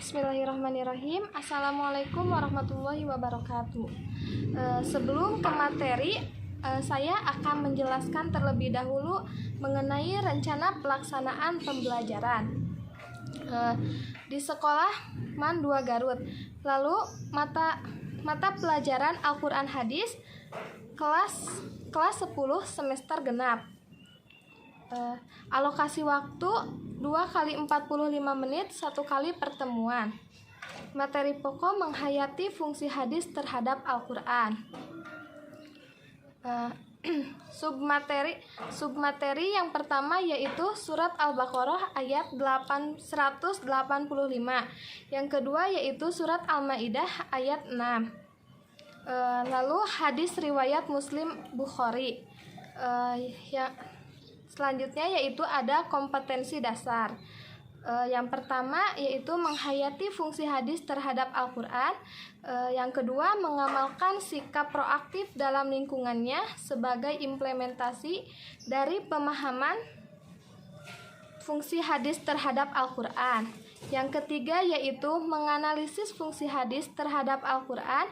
Bismillahirrahmanirrahim. Assalamualaikum warahmatullahi wabarakatuh. Sebelum ke materi, saya akan menjelaskan terlebih dahulu mengenai rencana pelaksanaan pembelajaran di sekolah MAN 2 Garut. Lalu mata pelajaran Al-Quran Hadis kelas 10 semester genap. Alokasi waktu 2 kali 45 menit 1 kali pertemuan. Materi pokok menghayati fungsi hadis terhadap Al-Quran. Submateri yang pertama yaitu surat Al-Baqarah ayat 185. Yang kedua yaitu surat Al-Maidah ayat 6. Lalu hadis riwayat Muslim Bukhari. Selanjutnya yaitu ada kompetensi dasar. Yang pertama yaitu menghayati fungsi hadis terhadap Al-Quran. Yang kedua mengamalkan sikap proaktif dalam lingkungannya sebagai implementasi dari pemahaman fungsi hadis terhadap Al-Quran. Yang ketiga yaitu menganalisis fungsi hadis terhadap Al-Quran.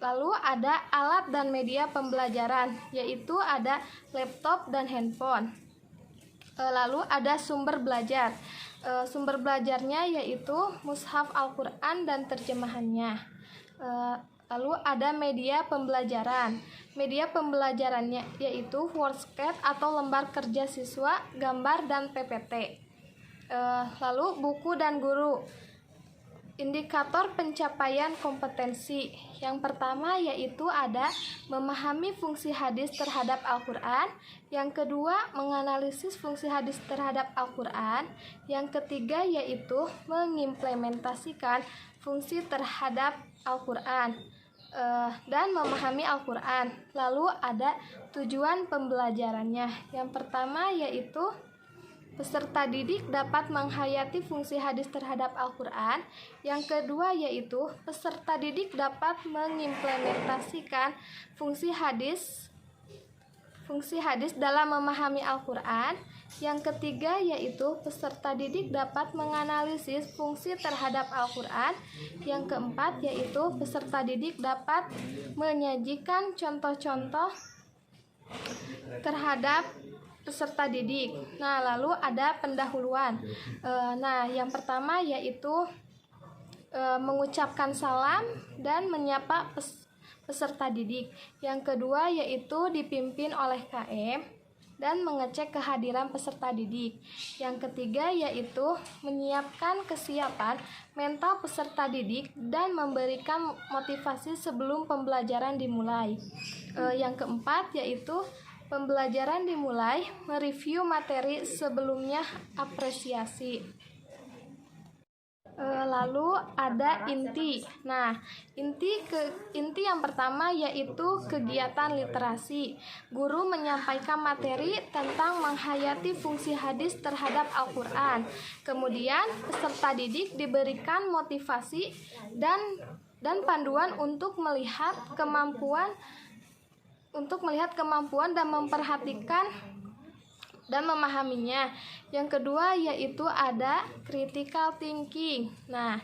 Lalu ada alat dan media pembelajaran, yaitu ada laptop dan handphone. Lalu ada sumber belajar. Sumber belajarnya yaitu mushaf Al-Quran dan terjemahannya. Lalu ada media pembelajaran. Media pembelajarannya yaitu worksheet atau lembar kerja siswa, gambar dan PPT. Lalu buku dan guru. Indikator pencapaian kompetensi. Yang pertama yaitu ada memahami fungsi hadis terhadap Al-Quran. Yang kedua menganalisis fungsi hadis terhadap Al-Quran. Yang ketiga yaitu mengimplementasikan fungsi terhadap Al-Quran dan memahami Al-Quran. Lalu ada tujuan pembelajarannya. Yang pertama yaitu peserta didik dapat menghayati fungsi hadis terhadap Al-Quran. Yang kedua yaitu peserta didik dapat mengimplementasikan fungsi hadis dalam memahami Al-Quran. Yang ketiga yaitu peserta didik dapat menganalisis fungsi terhadap Al-Quran. Yang keempat yaitu peserta didik dapat menyajikan contoh-contoh terhadap peserta didik. Nah, lalu ada pendahuluan. Yang pertama yaitu mengucapkan salam dan menyapa peserta didik. Yang kedua yaitu dipimpin oleh KM dan mengecek kehadiran peserta didik. Yang ketiga yaitu menyiapkan kesiapan mental peserta didik dan memberikan motivasi sebelum pembelajaran dimulai. Yang keempat yaitu pembelajaran dimulai, mereview materi sebelumnya, apresiasi. Lalu ada inti. Nah, inti yang pertama yaitu kegiatan literasi. Guru menyampaikan materi tentang menghayati fungsi hadis terhadap Al-Quran. Kemudian peserta didik diberikan motivasi dan panduan untuk melihat kemampuan dan memperhatikan dan memahaminya. Yang kedua yaitu ada critical thinking. Nah,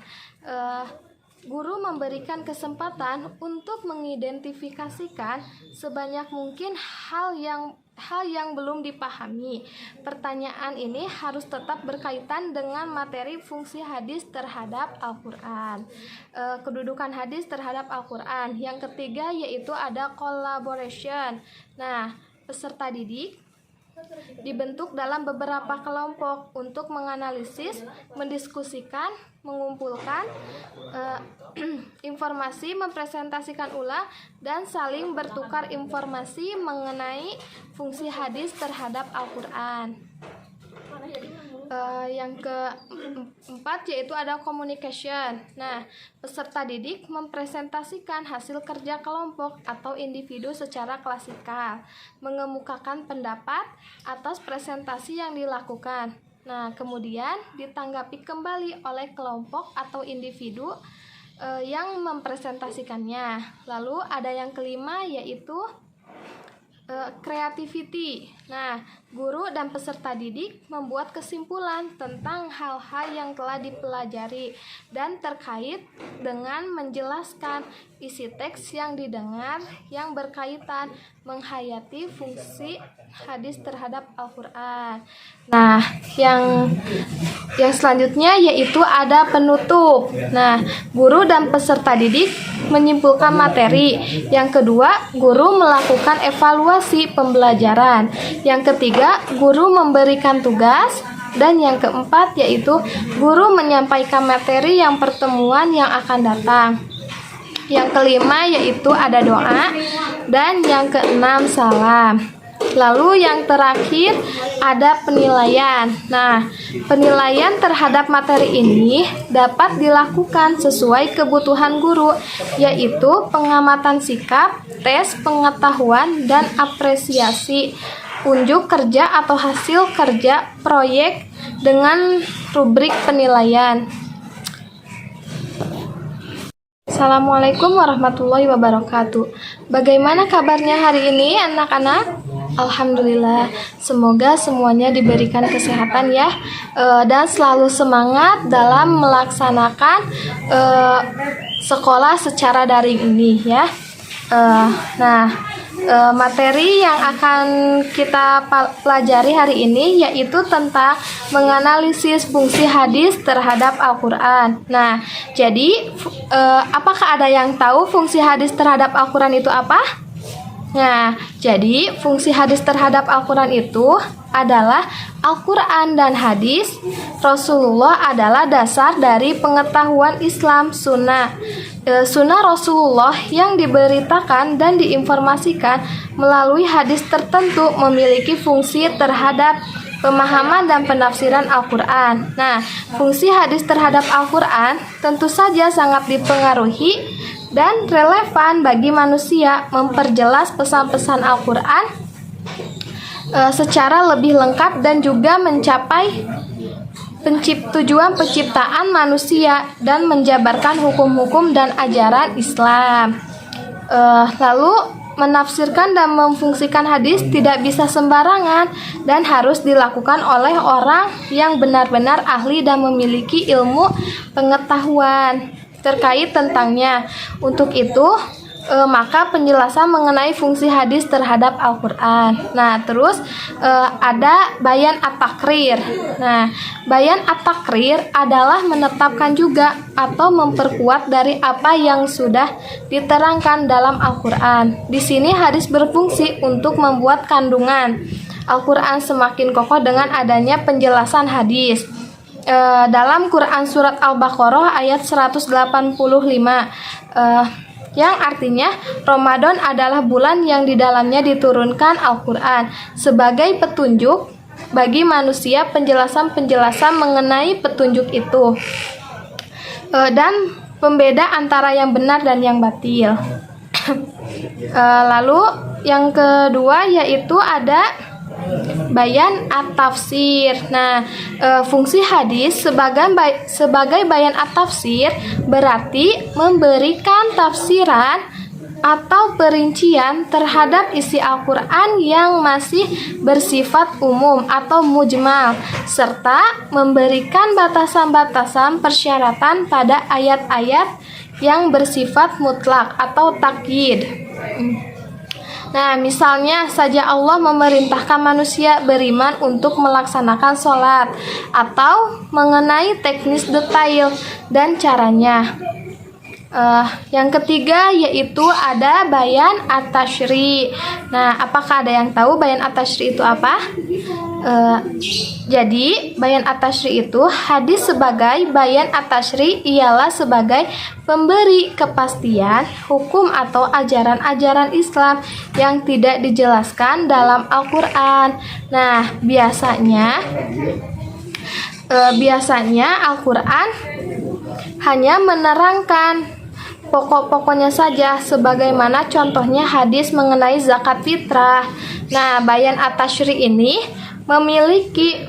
guru memberikan kesempatan untuk mengidentifikasikan sebanyak mungkin hal yang belum dipahami. Pertanyaan ini harus tetap berkaitan dengan materi fungsi hadis terhadap Al-Quran. Kedudukan hadis terhadap Al-Quran. Yang ketiga yaitu ada collaboration. Nah, peserta didik dibentuk dalam beberapa kelompok untuk menganalisis, mendiskusikan, mengumpulkan informasi, mempresentasikan ulang, dan saling bertukar informasi mengenai fungsi hadis terhadap Al-Quran. Yang keempat yaitu ada communication. Nah, peserta didik mempresentasikan hasil kerja kelompok atau individu secara klasikal, mengemukakan pendapat atas presentasi yang dilakukan. Nah, kemudian ditanggapi kembali oleh kelompok atau individu yang mempresentasikannya. Lalu ada yang kelima yaitu Creativity. Nah, guru dan peserta didik membuat kesimpulan tentang hal-hal yang telah dipelajari dan terkait dengan menjelaskan isi teks yang didengar yang berkaitan menghayati fungsi hadis terhadap Al-Quran. Nah, yang selanjutnya yaitu ada penutup. Nah, guru dan peserta didik menyimpulkan materi. Yang kedua, guru melakukan evaluasi pembelajaran. Yang ketiga, guru memberikan tugas. Dan yang keempat yaitu guru menyampaikan materi yang pertemuan yang akan datang. Yang kelima yaitu ada doa. Dan yang keenam salam. Lalu yang terakhir ada penilaian. Nah, penilaian terhadap materi ini dapat dilakukan sesuai kebutuhan guru, yaitu pengamatan sikap, tes pengetahuan, dan apresiasi unjuk kerja atau hasil kerja proyek dengan rubrik penilaian. Assalamualaikum warahmatullahi wabarakatuh. Bagaimana kabarnya hari ini anak-anak? Alhamdulillah, semoga semuanya diberikan kesehatan ya, dan selalu semangat dalam melaksanakan sekolah secara daring ini ya. Materi yang akan kita pelajari hari ini yaitu tentang menganalisis fungsi hadis terhadap Al-Quran. Nah, jadi apakah ada yang tahu fungsi hadis terhadap Al-Quran itu apa? Nah, jadi fungsi hadis terhadap Al-Quran itu adalah Al-Quran dan hadis Rasulullah adalah dasar dari pengetahuan Islam sunnah. Sunnah Rasulullah yang diberitakan dan diinformasikan melalui hadis tertentu memiliki fungsi terhadap pemahaman dan penafsiran Al-Quran. Nah, fungsi hadis terhadap Al-Quran tentu saja sangat dipengaruhi dan relevan bagi manusia memperjelas pesan-pesan Al-Quran secara lebih lengkap dan juga mencapai tujuan penciptaan manusia dan menjabarkan hukum-hukum dan ajaran Islam. Lalu menafsirkan dan memfungsikan hadis tidak bisa sembarangan dan harus dilakukan oleh orang yang benar-benar ahli dan memiliki ilmu pengetahuan terkait tentangnya. Untuk itu, maka penjelasan mengenai fungsi hadis terhadap Al-Quran. Nah, terus ada bayan at-takrir. Nah, bayan at-takrir adalah menetapkan juga atau memperkuat dari apa yang sudah diterangkan dalam Al-Quran. Di sini hadis berfungsi untuk membuat kandungan Al-Quran semakin kokoh dengan adanya penjelasan hadis. Dalam Quran surat Al-Baqarah ayat 185 yang artinya Ramadan adalah bulan yang di dalamnya diturunkan Al-Quran sebagai petunjuk bagi manusia, penjelasan-penjelasan mengenai petunjuk itu dan pembeda antara yang benar dan yang batil. Lalu yang kedua yaitu ada bayan at-tafsir. Nah, fungsi hadis sebagai bayan at-tafsir berarti memberikan tafsiran atau perincian terhadap isi Al-Quran yang masih bersifat umum atau mujmal, serta memberikan batasan-batasan persyaratan pada ayat-ayat yang bersifat mutlak atau takyid. Nah, misalnya saja Allah memerintahkan manusia beriman untuk melaksanakan sholat atau mengenai teknis detail dan caranya. Yang ketiga yaitu ada bayan at-tashri. Nah, apakah ada yang tahu bayan at-tashri itu apa? Jadi bayan at-tashri itu hadis sebagai bayan at-tashri ialah sebagai pemberi kepastian hukum atau ajaran-ajaran Islam yang tidak dijelaskan dalam Al-Quran. Nah, biasanya Al-Quran hanya menerangkan pokok-pokoknya saja, sebagaimana contohnya hadis mengenai zakat fitrah. Nah, bayan at-tashri ini memiliki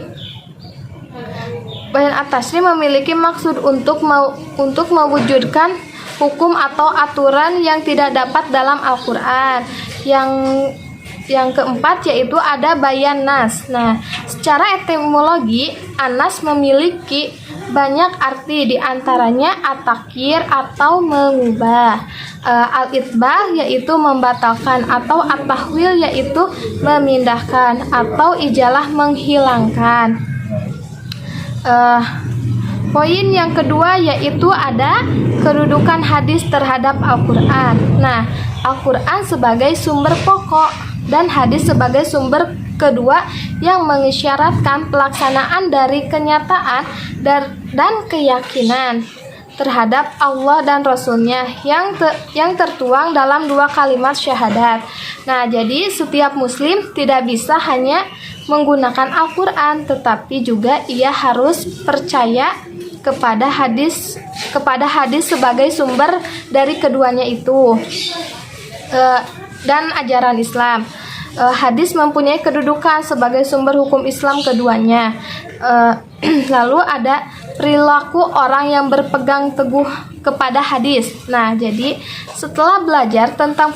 maksud untuk mewujudkan hukum atau aturan yang tidak dapat dalam Al-Quran, Yang keempat yaitu ada bayan nas. Nah, secara etimologi anas memiliki banyak arti, diantaranya at-takyir atau mengubah, al-itbah yaitu membatalkan, atau at-tahwil yaitu memindahkan, atau ijalah menghilangkan. Poin yang kedua yaitu ada kedudukan hadis terhadap Al-Quran. Nah, Al-Quran sebagai sumber pokok dan hadis sebagai sumber kedua yang mengisyaratkan pelaksanaan dari kenyataan dan keyakinan terhadap Allah dan Rasul-Nya yang tertuang dalam 2 kalimat syahadat. Nah, jadi setiap muslim tidak bisa hanya menggunakan Al-Quran, tetapi juga ia harus percaya kepada hadis sebagai sumber dari keduanya itu, dan ajaran Islam. Hadis mempunyai kedudukan sebagai sumber hukum Islam keduanya. Lalu ada perilaku orang yang berpegang teguh kepada hadis. Nah, jadi setelah belajar tentang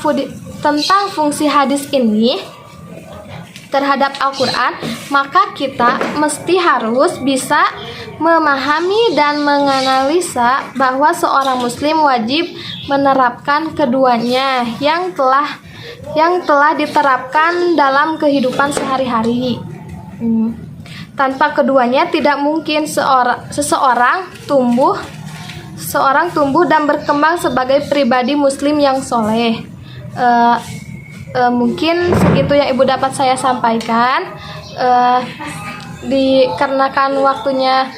fungsi hadis ini terhadap Al-Quran, maka kita mesti harus bisa memahami dan menganalisa bahwa seorang muslim wajib menerapkan keduanya yang telah diterapkan dalam kehidupan sehari-hari. Tanpa keduanya tidak mungkin seseorang tumbuh dan berkembang sebagai pribadi muslim yang soleh. Mungkin segitu yang Ibu dapat saya sampaikan. Dikarenakan waktunya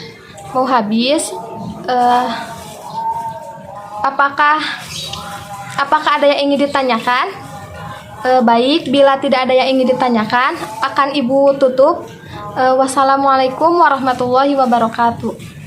mau habis, apakah ada yang ingin ditanyakan? Baik, bila tidak ada yang ingin ditanyakan, akan Ibu tutup. Wassalamualaikum warahmatullahi wabarakatuh.